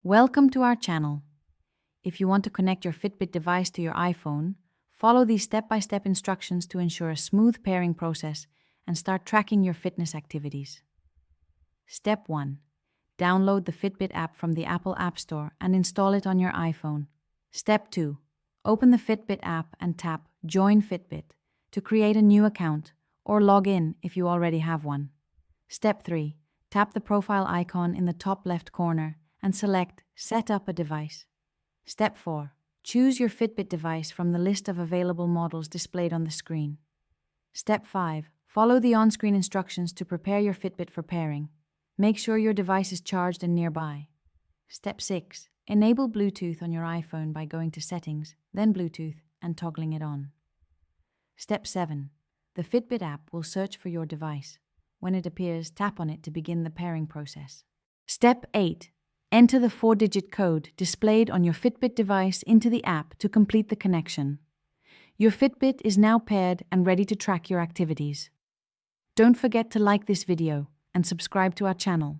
Welcome to our channel. If you want to connect your Fitbit device to your iPhone, follow these step-by-step instructions to ensure a smooth pairing process and start tracking your fitness activities. Step 1. Download the Fitbit app from the Apple App Store and install it on your iPhone. Step 2. Open the Fitbit app and tap Join Fitbit to create a new account or log in if you already have one. Step 3. Tap the profile icon in the top left corner and select Set up a device. Step 4. Choose your Fitbit device from the list of available models displayed on the screen. Step 5. Follow the on-screen instructions to prepare your Fitbit for pairing. Make sure your device is charged and nearby. Step 6. Enable Bluetooth on your iPhone by going to Settings, then Bluetooth, and toggling it on. Step 7. The Fitbit app will search for your device. When it appears, tap on it to begin the pairing process. Step 8. Enter the 4-digit code displayed on your Fitbit device into the app to complete the connection. Your Fitbit is now paired and ready to track your activities. Don't forget to like this video and subscribe to our channel.